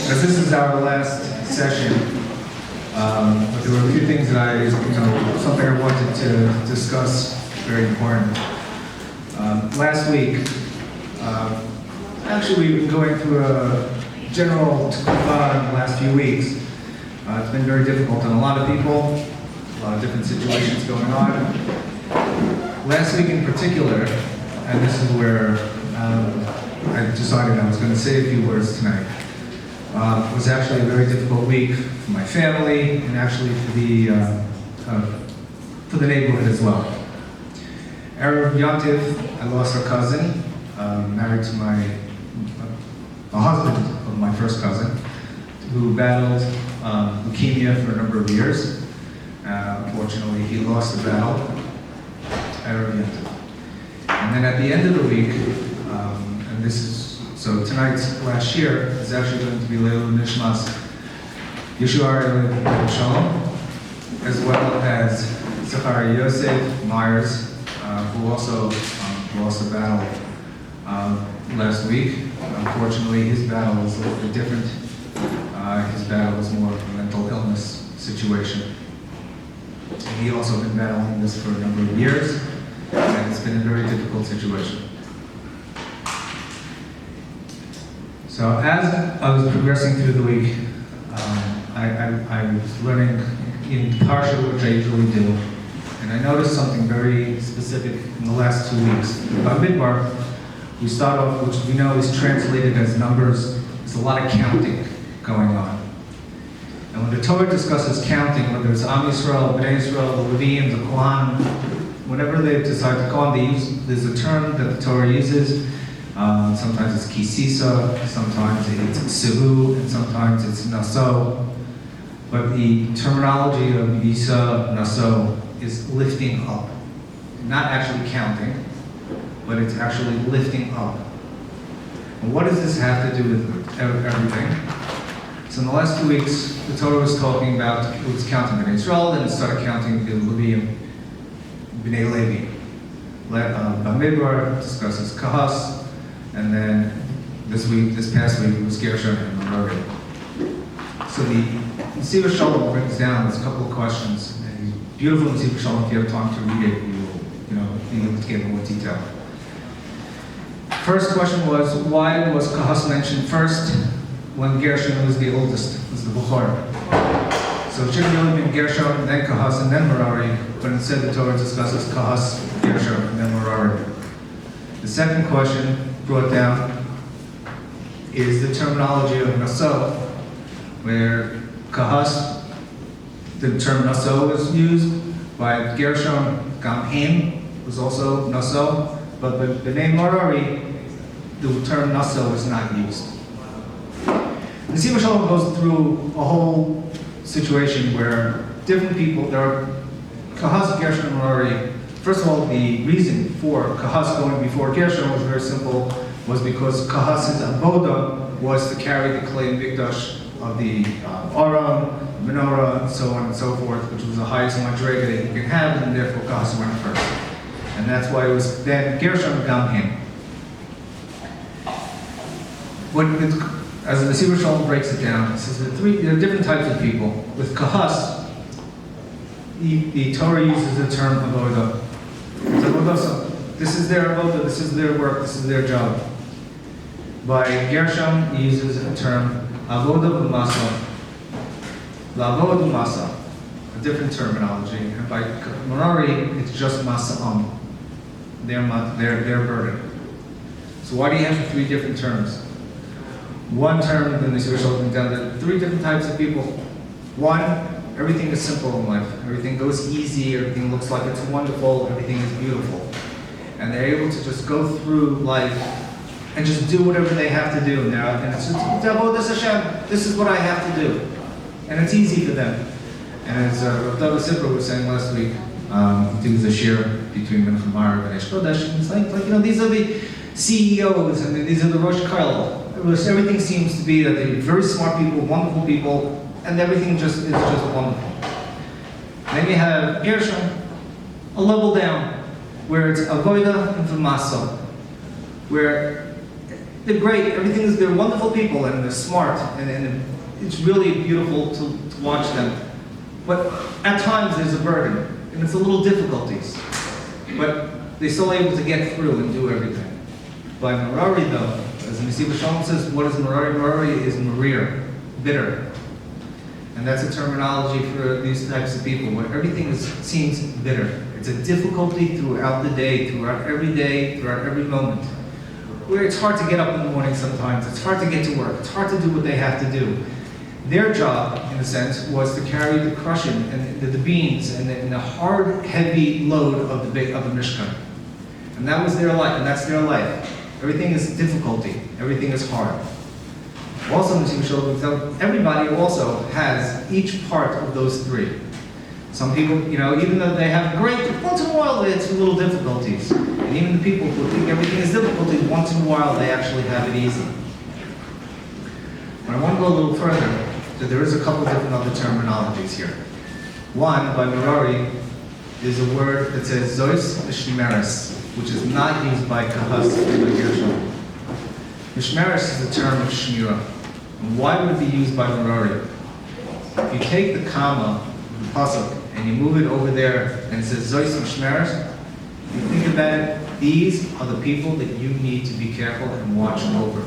As this is our last session, but there were a few things that something I wanted to discuss, very important. Last week, actually we've been going through a general tekufa in the last few weeks. It's been very difficult on a lot of people, a lot of different situations going on. Last week in particular, and this is where I decided I was going to say a few words tonight, was actually a very difficult week for my family and actually for the neighborhood as well. Erev Yontif, I lost a cousin, married to a husband of my first cousin, who battled leukemia for a number of years. Unfortunately, he lost the battle, Erev Yontif. And then at the end of the week, so tonight's last year is actually going to be Leilu Nishmas Yeshua Shalom, as well as Zachariah Yosef Myers, who also lost a battle last week. Unfortunately, his battle was a little bit different. His battle was more of a mental illness situation. And he also been battling this for a number of years, and it's been a very difficult situation. So as I was progressing through the week, I was learning in Parsha, which I usually do, and I noticed something very specific in the last 2 weeks. Bamidbar, we start off, which we know is translated as numbers. There's a lot of counting going on. And when the Torah discusses counting, whether it's Am Yisrael, Bnei Yisrael, the Levim, the Kohan, whenever they decide to call them, there's a term that the Torah uses. Sometimes it's kisisa, sometimes it's sivu, and sometimes it's naso. But the terminology of yisa, naso is lifting up. Not actually counting, but it's actually lifting up. And what does this have to do with everything? So in the last 2 weeks, the Torah was talking about, it was counting Bnei Yisrael, then it started counting the Levim, Bnei Levi. Bamidbar discusses Kahas, and then this past week, it was Gershon and Merari. So the Nesiva Shalom brings down this couple of questions. And beautiful Nesiva Shalom, if you have time to read it, you will be able to get more detail. First question was, why was Kahas mentioned first when Gershon was the oldest, was the Bukhar? So it should have really been Gershon, then Kahas, and then Merari, but instead the Torah discusses Kahas, Gershon, and then Merari. The second question brought down is the terminology of Naso, where Kahas, the term Naso was used, by Gershon, Gamhim was also Naso, but the name Merari, the term Naso is not used. The Nesiva Shalom goes through a whole situation where different people, there are Kahas, Gershon, and Merari. First of all, the reason for Kahas going before Gershon was very simple, was because Kahas's avoda was to carry the clay mikdash of the Aron, menorah, and so on and so forth, which was the highest madrega that you can have, and therefore Kahas went first. And that's why it was then Gershon Gamhim. As the Nesiva Shalom breaks it down, it says that there are different types of people. With Kahas, the Torah uses the term avoda. So this is their avoda, this is their work, this is their job. By Gershon, he uses the term avoda b'masa, la'avod b'masa, a different terminology. And by Merari, it's just masa'am, their burden. So why do you have 3 different terms? One term, then the Nesiva Shalom down to 3 different types of people. One, everything is simple in life. Everything goes easy, everything looks like it's wonderful, everything is beautiful. And they're able to just go through life and just do whatever they have to do. And it's just, Hashem, this is what I have to do. And it's easy for them. And as Rav David Sipra was saying last week, he was a share between Menachem Marav and Eish Kodesh, and it's like, these are the CEOs, and these are the Rosh Karla. Everything seems to be that they're very smart people, wonderful people, and everything is just wonderful. Then you have Gershon, a level down, where it's avoda and v'masa, where they're great, they're wonderful people, and they're smart, and it's really beautiful to watch them. But at times there's a burden, and it's a little difficulties. But they're still able to get through and do everything. By Merari, though, as the Nesiv Shalom says, what is Merari? Merari is marir, bitter. And that's a terminology for these types of people, where everything seems bitter. It's a difficulty throughout the day, throughout every moment. Where it's hard to get up in the morning sometimes, it's hard to get to work, it's hard to do what they have to do. Their job, in a sense, was to carry the crushing and the beans and the hard, heavy load of the Mishkan. And that was their life, and that's their life. Everything is difficulty, everything is hard. Also, everybody also has each part of those three. Some people, even though they have great, once in a while it's little difficulties. And even the people who think everything is difficulty, once in a while they actually have it easy. But I want to go a little further, that there is a couple of different other terminologies here. One, by Merari, is a word that says Zois Mishmeres, which is not used by Kahas or by Gershon. Mishmeres is a term of Shmira. And why would it be used by Merari? If you take the comma, the pasuk, and you move it over there, and it says Zois Mishmeres, you think about it, these are the people that you need to be careful and watch over.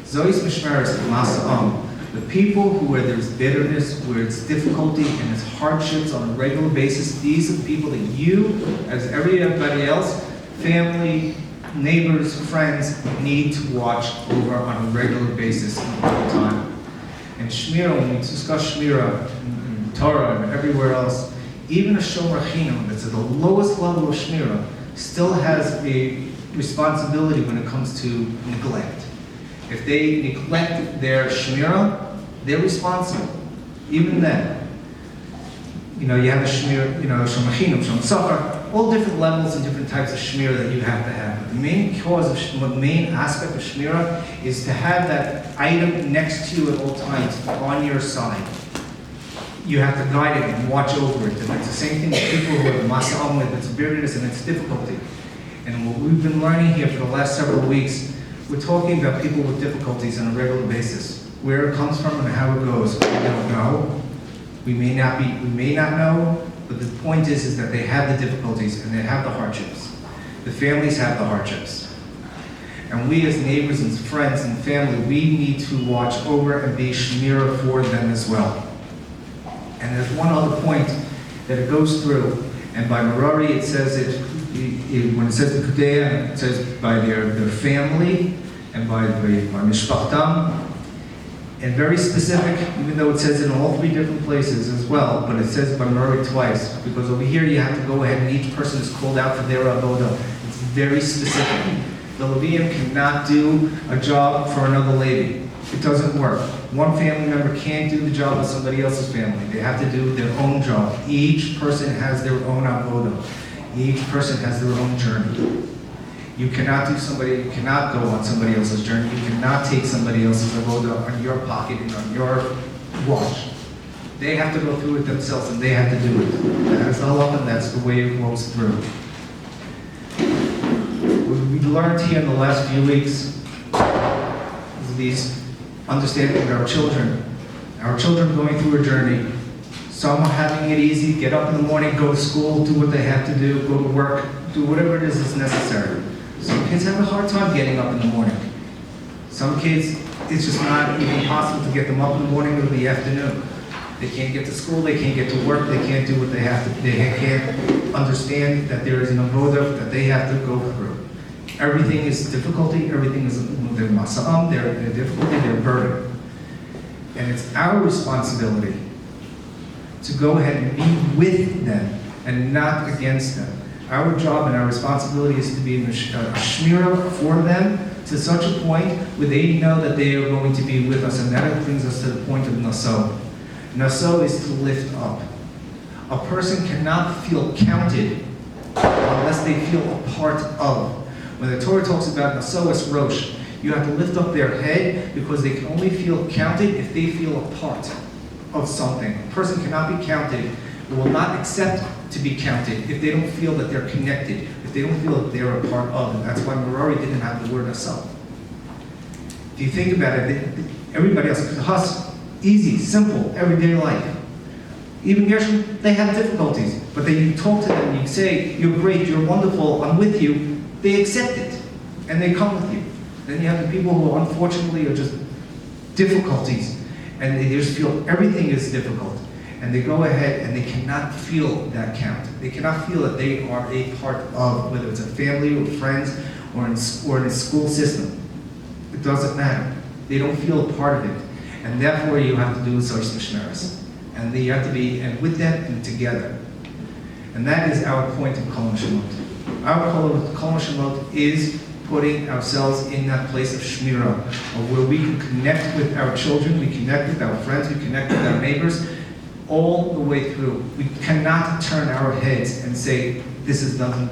Zois Mishmeres Masa'am. The people where there's bitterness, where it's difficulty and it's hardships on a regular basis, these are the people that you, as everybody else, family, neighbors, friends, need to watch over on a regular basis all the time. And Shmira, when we discuss Shmira in Torah and everywhere else, even a Shomer Chinam that's at the lowest level of Shmira still has a responsibility when it comes to neglect. If they neglect their Shmira, they're responsible. Even then, you have a Shmira, Shomer Chinam, Shomer Safar, all different levels and different types of Shmira that you have to have. But the main cause of, the main aspect of Shmira is to have that item next to you at all times, on your side. You have to guide it and watch over it. And it's the same thing with people who have masa'am with its bitterness and its difficulty. And what we've been learning here for the last several weeks, we're talking about people with difficulties on a regular basis. Where it comes from and how it goes, we don't know. We may not know, but the point is that they have the difficulties and they have the hardships. The families have the hardships. And we as neighbors and friends and family, we need to watch over and be shmira for them as well. And there's one other point that it goes through, and by Merari it says when it says the Kudea, it says by their family and by Mishpachtam, and very specific, even though it says it in all three different places as well, but it says by Merari twice, because over here you have to go ahead and each person is called out for their avoda. It's very specific. The Levium cannot do a job for another lady. It doesn't work. One family member can't do the job of somebody else's family. They have to do their own job. Each person has their own avoda. Each person has their own journey. You cannot go on somebody else's journey. You cannot take somebody else's avoda on your pocket and on your watch. They have to go through it themselves and they have to do it. That's the halacha and that's the way it rolls through. What we learned here in the last few weeks is these understanding of our children going through a journey. Some are having it easy, get up in the morning, go to school, do what they have to do, go to work, do whatever it is that's necessary. Some kids have a hard time getting up in the morning. Some kids, it's just not even possible to get them up in the morning or the afternoon. They can't get to school, they can't get to work, they can't do what they have to. They can't understand that there is an avoda that they have to go through. Everything is difficulty, everything is their masa'am, their difficulty, their burden. And it's our responsibility to go ahead and be with them and not against them. Our job and our responsibility is to be a shmira for them to such a point where they know that they are going to be with us, and that brings us to the point of naso. Naso is to lift up. A person cannot feel counted unless they feel a part of. When the Torah talks about naso es rosh, you have to lift up their head because they can only feel counted if they feel a part of something. A person cannot be counted, they will not accept to be counted if they don't feel that they're connected, if they don't feel that they're a part of. And that's why Merari didn't have the word naso. If you think about it, everybody else, Kahas, easy, simple, everyday life. Even Gershom, they have difficulties, but then you talk to them, you say, you're great, you're wonderful, I'm with you, they accept it, and they come with you. Then you have the people who unfortunately are just difficulties, and they just feel everything is difficult. And they go ahead and they cannot feel that count. They cannot feel that they are a part of, whether it's a family or friends or in a school system. It doesn't matter. They don't feel a part of it. And therefore you have to do such mishmeres. And you have to be and with them and together. And that is our point of Kol Neshama. Our Kol Neshama is putting ourselves in that place of shmirah, of where we can connect with our children, we connect with our friends, we connect with our neighbors, all the way through. We cannot turn our heads and say, this doesn't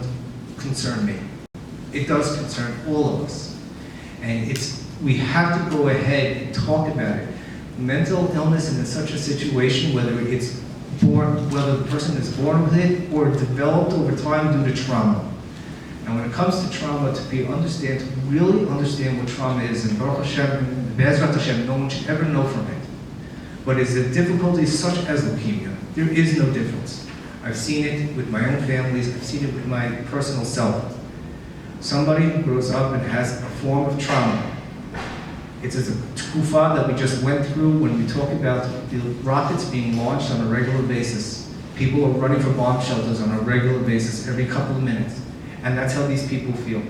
concern me. It does concern all of us. And we have to go ahead and talk about it. Mental illness in such a situation, whether the person is born with it or developed over time due to trauma. And when it comes to trauma, to really understand what trauma is, and Baruch Hashem, Be'ezrat Hashem, no one should ever know from it. But is the difficulty such as leukemia? There is no difference. I've seen it with my own families, I've seen it with my personal self. Somebody who grows up and has a form of trauma, it's as a tkufa that we just went through when we talk about the rockets being launched on a regular basis. People are running for bomb shelters on a regular basis every couple of minutes. And that's how these people feel.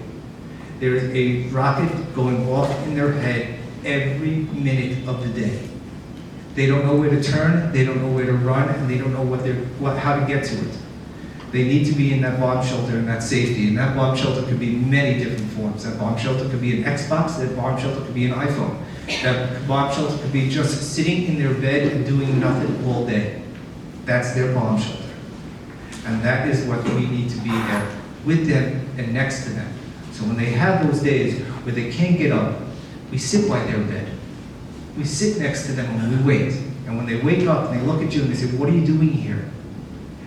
There is a rocket going off in their head every minute of the day. They don't know where to turn, they don't know where to run, and they don't know how to get to it. They need to be in that bomb shelter and that safety. And that bomb shelter could be many different forms. That bomb shelter could be an Xbox, that bomb shelter could be an iPhone. That bomb shelter could be just sitting in their bed and doing nothing all day. That's their bomb shelter. And that is what we need to be there, with them and next to them. So when they have those days where they can't get up, we sit by their bed. We sit next to them and we wait. And when they wake up and they look at you and they say, what are you doing here?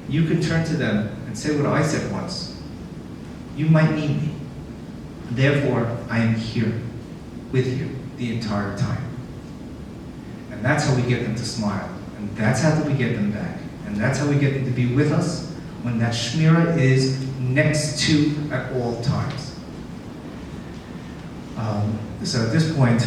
You can turn to them and say what I said once. You might need me. Therefore, I am here with you the entire time. And that's how we get them to smile. And that's how we get them back. And that's how we get them to be with us when that shmirah is next to at all times. So at this point,